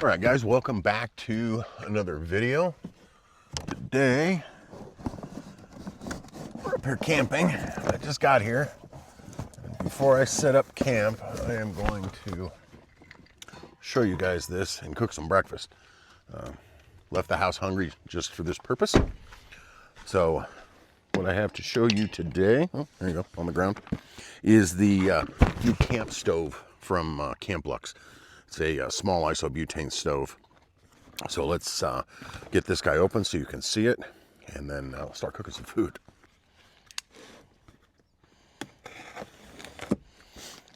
All right, guys, welcome back to another video. Today, we're up here camping. I just got here. Before I set up camp, I am going to show you guys this and cook some breakfast. Left the house hungry just for this purpose. So, what I have to show you today, oh, there you go, on the ground, is the new camp stove from Camplux. It's a small isobutane stove. So let's get this guy open so you can see it, and then I'll start cooking some food.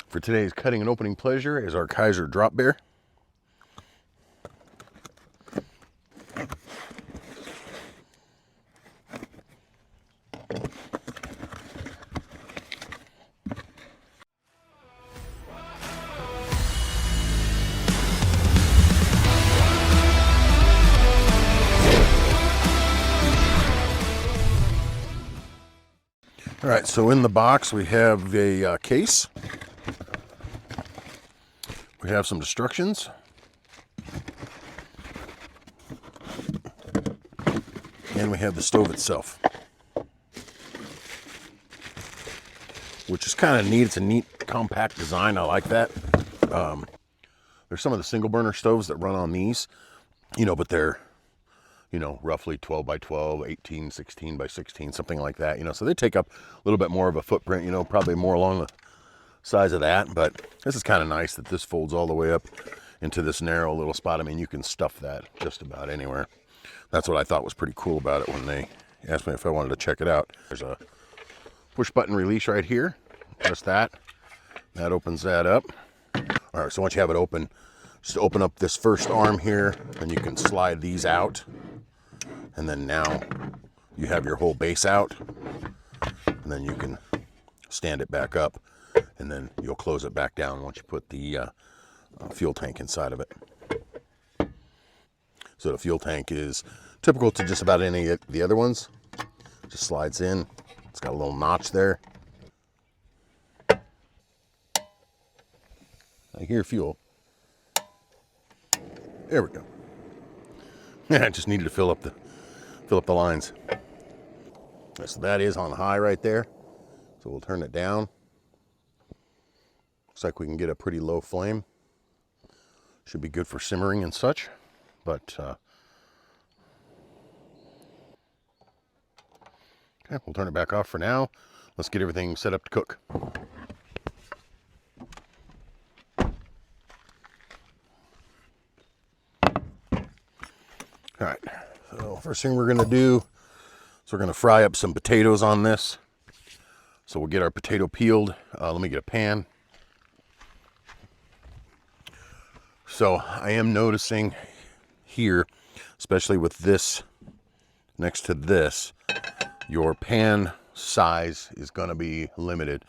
For today's cutting and opening pleasure is our Kaiser drop bear. All right, so in the box we have a case. We have some instructions. And we have the stove itself, which is kind of neat. It's a neat, compact design. I like that. There's some of the single burner stoves that run on these, but they're, roughly 12 by 12, 18, 16 by 16, something like that, so they take up a little bit more of a footprint, probably more along the size of that. But this is kind of nice that this folds all the way up into this narrow little spot. I mean, you can stuff that just about anywhere. That's what I thought was pretty cool about it when they asked me if I wanted to check it out. There's a push button release right here, just that opens that up. All right, so once you have it open, just open up this first arm here, and you can slide these out. And then now you have your whole base out, and then you can stand it back up, and then you'll close it back down once you put the fuel tank inside of it. So the fuel tank is typical to just about any of the other ones. Just slides in. It's got a little notch there. I hear fuel. There we go. I just needed to fill up the lines. So that is on high right there. So we'll turn it down. Looks like we can get a pretty low flame. Should be good for simmering and such. But okay, we'll turn it back off for now. Let's get everything set up to cook. All right, so first thing we're gonna do is we're gonna fry up some potatoes on this. So we'll get our potato peeled. Let me get a pan. So I am noticing here, especially with this next to this, your pan size is gonna be limited.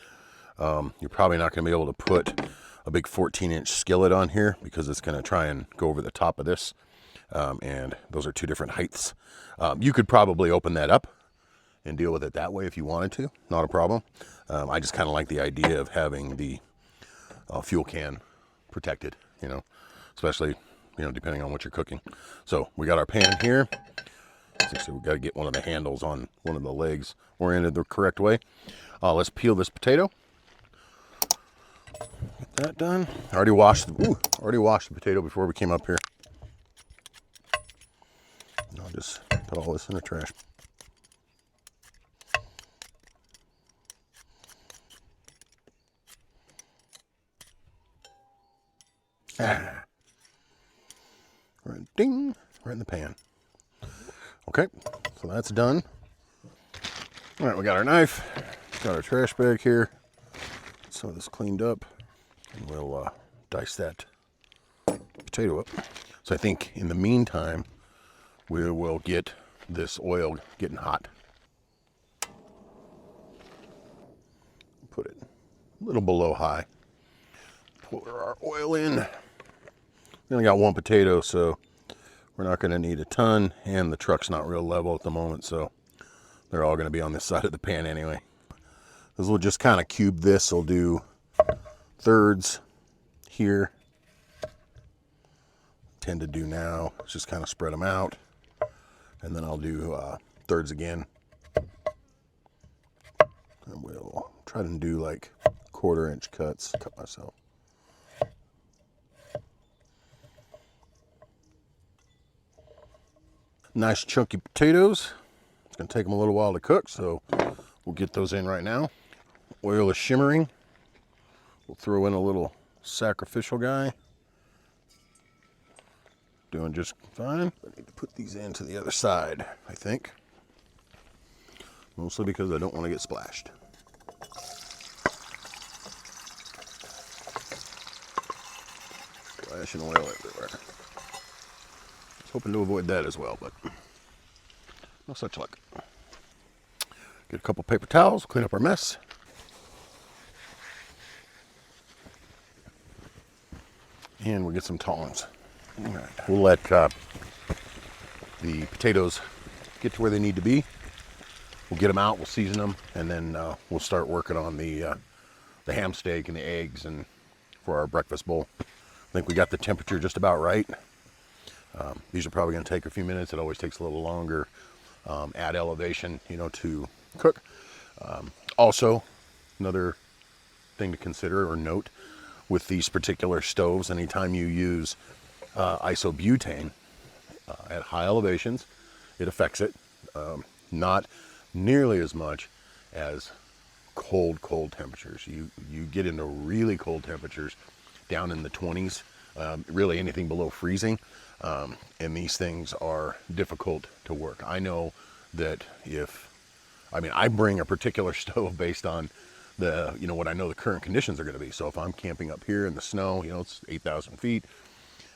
You're probably not gonna be able to put a big 14-inch skillet on here because it's gonna try and go over the top of this. And those are two different heights. You could probably open that up and deal with it that way if you wanted to. Not a problem. I just kind of like the idea of having the fuel can protected, especially, depending on what you're cooking. So we got our pan here. So we've got to get one of the handles on one of the legs oriented the correct way. Let's peel this potato. Get that done. I already washed the potato before we came up here. I'll just put all this in the trash. Right, ding, right in the pan. Okay, so that's done. All right, we got our knife, got our trash bag here. So this cleaned up, and we'll dice that potato up. So I think in the meantime, we will get this oil getting hot. Put it a little below high. Pour our oil in. We only got one potato, so we're not going to need a ton, and the truck's not real level at the moment, so they're all going to be on this side of the pan anyway. Because we'll just kind of cube this. We'll do thirds here, tend to do now is just kind of spread them out, and then I'll do thirds again. And we'll try to do like 1/4 inch cuts, cut myself. Nice chunky potatoes. It's gonna take them a little while to cook, so we'll get those in right now. Oil is shimmering. We'll throw in a little sacrificial guy. Doing just fine. I need to put these into the other side, I think. Mostly because I don't want to get splashed. Splashing oil everywhere. I was hoping to avoid that as well, but no such luck. Get a couple paper towels, clean up our mess. And we'll get some tongs. All right. We'll let the potatoes get to where they need to be. We'll get them out, we'll season them, and then we'll start working on the ham steak and the eggs and for our breakfast bowl. I think we got the temperature just about right. These are probably going to take a few minutes. It always takes a little longer at elevation, you know, to cook. Also, another thing to consider or note with these particular stoves, anytime you use isobutane at high elevations, it affects it. Not nearly as much as cold temperatures. You get into really cold temperatures down in the 20s, really anything below freezing, and these things are difficult to work. I know that I bring a particular stove based on what I know the current conditions are going to be. So if I'm camping up here in the snow, it's 8,000 feet.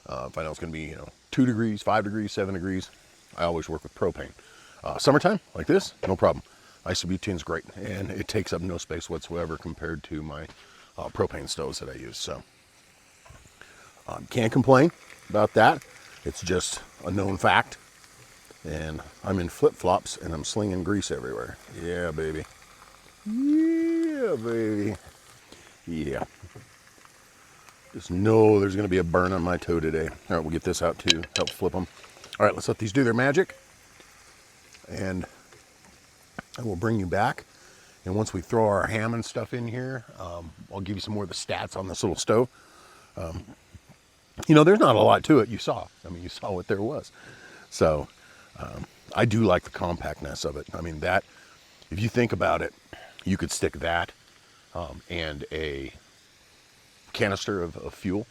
If I know it's going to be, 2 degrees, 5 degrees, 7 degrees, I always work with propane. Summertime, like this, no problem. Isobutane's great, and it takes up no space whatsoever compared to my propane stoves that I use. So can't complain about that. It's just a known fact. And I'm in flip-flops, and I'm slinging grease everywhere. Yeah, baby. Yeah, baby. Yeah. Just know there's going to be a burn on my toe today. All right, we'll get this out too. Help flip them. All right, let's let these do their magic. And I will bring you back. And once we throw our ham and stuff in here, I'll give you some more of the stats on this little stove. There's not a lot to it. You saw. You saw what there was. So I do like the compactness of it. That, if you think about it, you could stick that and a canister of fuel,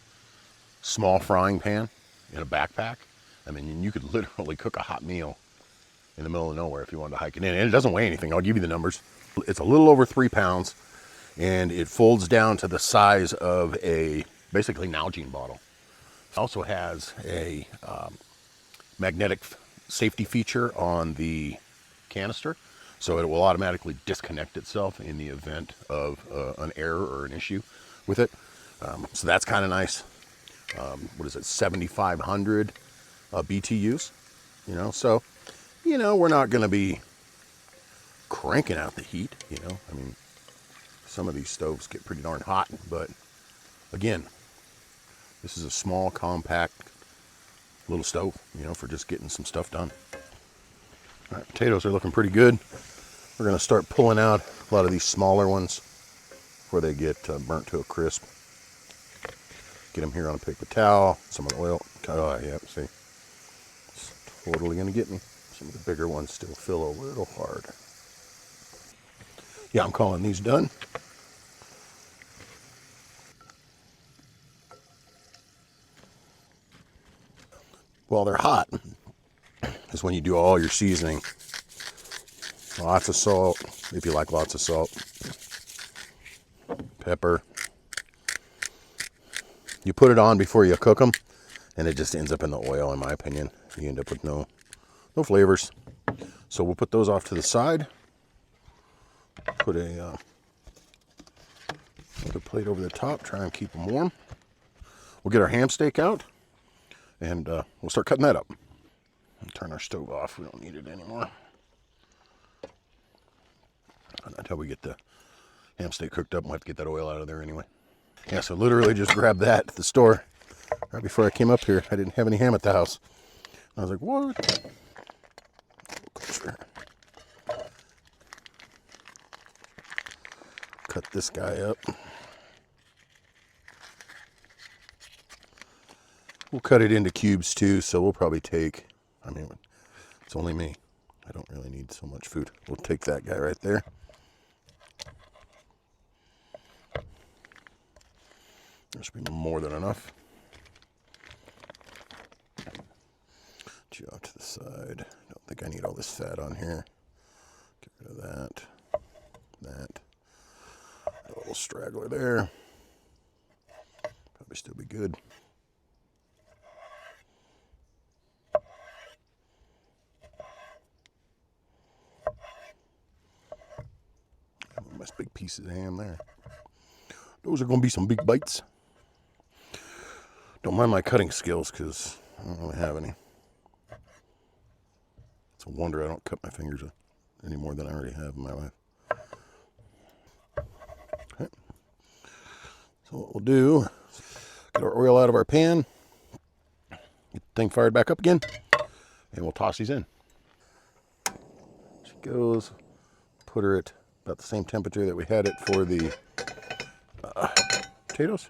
small frying pan in a backpack. You could literally cook a hot meal in the middle of nowhere if you wanted to hike it in. And it doesn't weigh anything. I'll give you the numbers. It's a little over 3 pounds, and it folds down to the size of a basically Nalgene bottle. It also has a magnetic safety feature on the canister, so it will automatically disconnect itself in the event of an error or an issue with it. So that's kind of nice. 7,500 BTUs, so we're not going to be cranking out the heat. Some of these stoves get pretty darn hot, but again, this is a small, compact little stove, for just getting some stuff done. All right, potatoes are looking pretty good. We're going to start pulling out a lot of these smaller ones before they get burnt to a crisp. Get them here on a paper towel, some of the oil. Oh, yeah, see, it's totally going to get me. Some of the bigger ones still feel a little hard. Yeah, I'm calling these done. While they're hot is when you do all your seasoning. Lots of salt, if you like lots of salt. Pepper. You put it on before you cook them, and it just ends up in the oil, in my opinion. You end up with no flavors. So we'll put those off to the side. Put another plate over the top, try and keep them warm. We'll get our ham steak out, and we'll start cutting that up. Turn our stove off, we don't need it anymore. Until we get the ham steak cooked up, we'll have to get that oil out of there anyway. Yeah, so literally just grab that at the store. Right before I came up here, I didn't have any ham at the house. I was like, what? Closer. Cut this guy up. We'll cut it into cubes too, so we'll probably take, I mean, it's only me. I don't really need so much food. We'll take that guy right there. There should be more than enough. Put you off to the side. Don't think I need all this fat on here. Get rid of that. That. A little straggler there. Probably still be good. Nice big pieces of ham there. Those are going to be some big bites. Don't mind my cutting skills because I don't really have any. It's a wonder I don't cut my fingers any more than I already have in my life. Okay. So what we'll do, get our oil out of our pan, get the thing fired back up again, and we'll toss these in. She goes, put her at about the same temperature that we had it for the potatoes.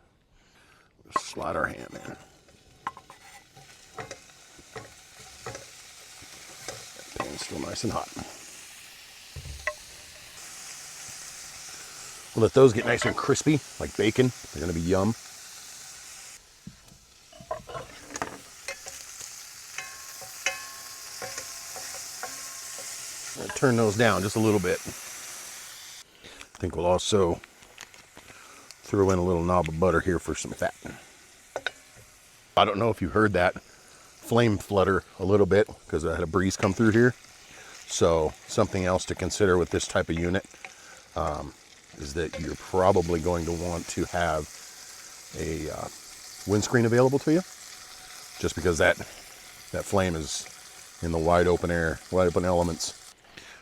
Slide our ham in. That pan's still nice and hot. We'll let those get nice and crispy, like bacon. They're going to be yum. I'll turn those down just a little bit. I think we'll also throw in a little knob of butter here for some fat. I don't know if you heard that flame flutter a little bit because I had a breeze come through here. So something else to consider with this type of unit is that you're probably going to want to have a windscreen available to you, just because that flame is in the wide open air, wide open elements.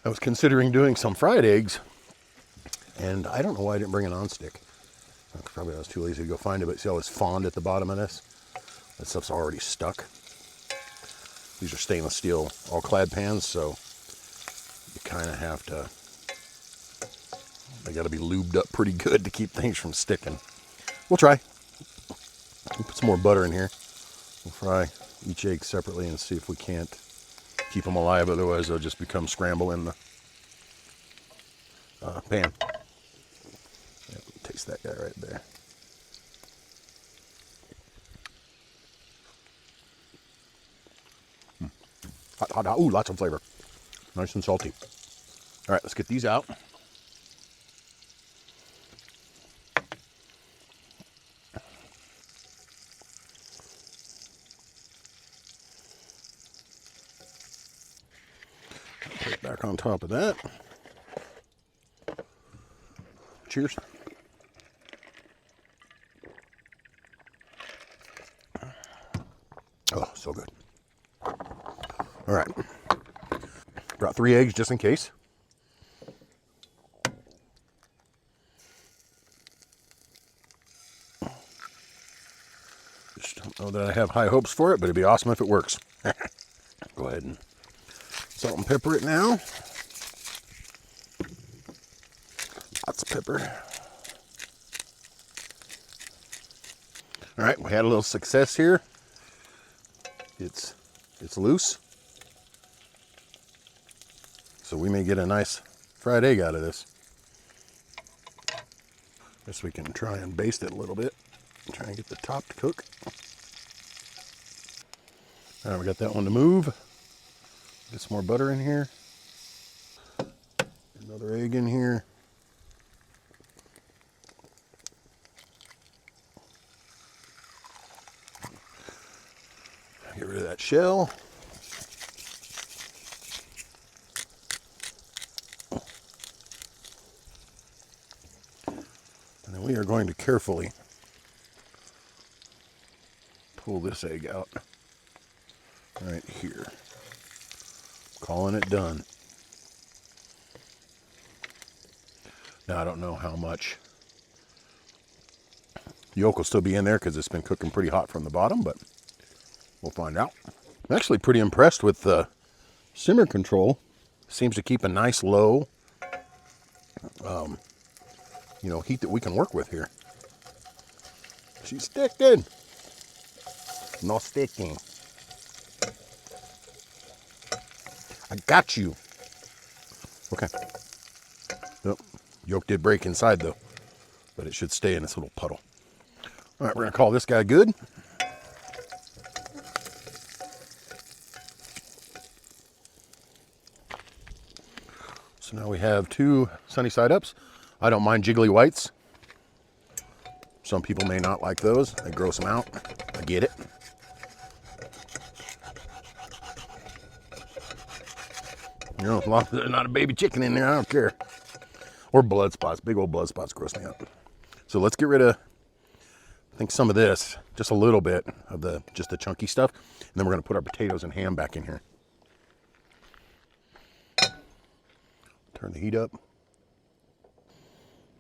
I was considering doing some fried eggs, and I don't know why I didn't bring an nonstick. Probably I was too lazy to go find it, but see all this fond at the bottom of this? That stuff's already stuck. These are stainless steel all-clad pans, so you kind of have to, they got to be lubed up pretty good to keep things from sticking. We'll try. We'll put some more butter in here. We'll fry each egg separately and see if we can't keep them alive, otherwise they'll just become scramble in the pan. Yep, taste that guy right there. Hot, hot, hot. Ooh, lots of flavor. Nice and salty. All right, let's get these out. Put it back on top of that. Cheers. Oh, so good. All right. Brought 3 eggs just in case. Just don't know that I have high hopes for it, but it'd be awesome if it works. Go ahead and salt and pepper it now. Lots of pepper. All right, we had a little success here. It's loose. So we may get a nice fried egg out of this. Guess we can try and baste it a little bit. Try and get the top to cook. All right, we got that one to move. Get some more butter in here. Another egg in here. Get rid of that shell. And then we are going to carefully pull this egg out right here. Calling it done. Now I don't know how much Yolk will still be in there because it's been cooking pretty hot from the bottom, but we'll find out. I'm actually pretty impressed with the simmer control. Seems to keep a nice low, heat that we can work with here. She's sticking. No sticking. I got you. Okay. Yep. Yolk did break inside though, but it should stay in this little puddle. All right, we're gonna call this guy good. So now we have 2 sunny side ups. I don't mind jiggly whites. Some people may not like those. They gross them out. I get it. As long as there's not a baby chicken in there, I don't care. Or blood spots. Big old blood spots gross me out. So let's get rid of, I think, some of this. Just a little bit of just the chunky stuff. And then we're going to put our potatoes and ham back in here. Turn the heat up a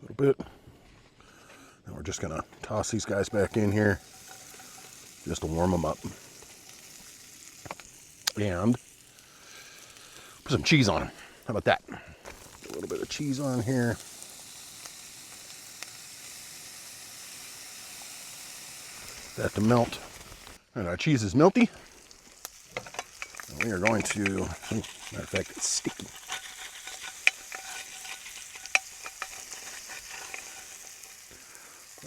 little bit. And we're just going to toss these guys back in here just to warm them up. And put some cheese on them. How about that? A little bit of cheese on here. That to melt. And our cheese is melty. And we are going to, matter of fact, it's sticky.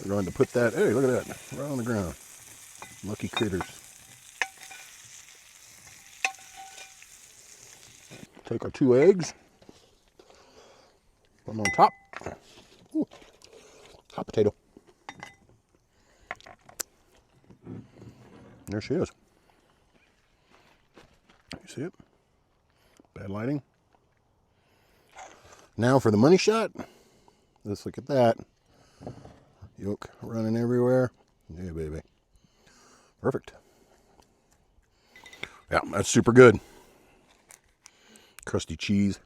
We're going to put that, hey, look at that, right on the ground. Lucky critters. Take our 2 eggs. Put them on top. Ooh, hot potato. There she is. You see it? Bad lighting. Now for the money shot. Let's look at that. Yolk running everywhere. Yeah, baby. Perfect. Yeah, that's super good. Crusty cheese.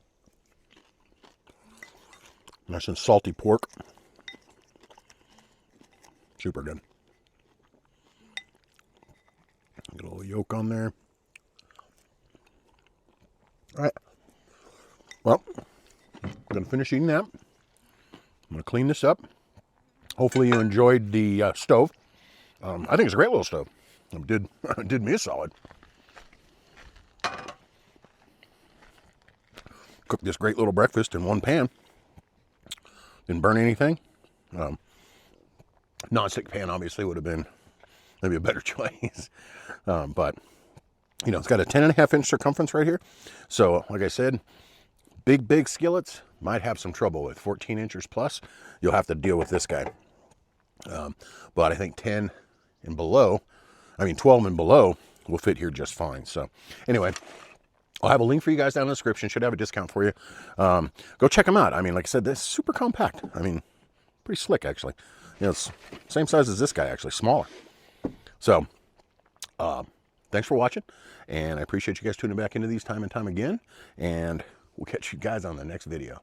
Nice and salty pork. Super good. Get a little yolk on there. All right. Well, I'm going to finish eating that. I'm going to clean this up. Hopefully you enjoyed the stove. I think it's a great little stove. It did me a solid. Cooked this great little breakfast in one pan. Didn't burn anything. Non-stick pan obviously would have been maybe a better choice. But, it's got a 10.5-inch circumference right here. So, like I said, big skillets might have some trouble with. 14 inches plus, you'll have to deal with this guy. But I think 10 and below, 12 and below will fit here just fine. So anyway, I'll have a link for you guys down in the description. Should have a discount for you. Go check them out. Like I said, this is super compact. Pretty slick actually. It's same size as this guy, actually smaller. So thanks for watching, and I appreciate you guys tuning back into these time and time again, and we'll catch you guys on the next video.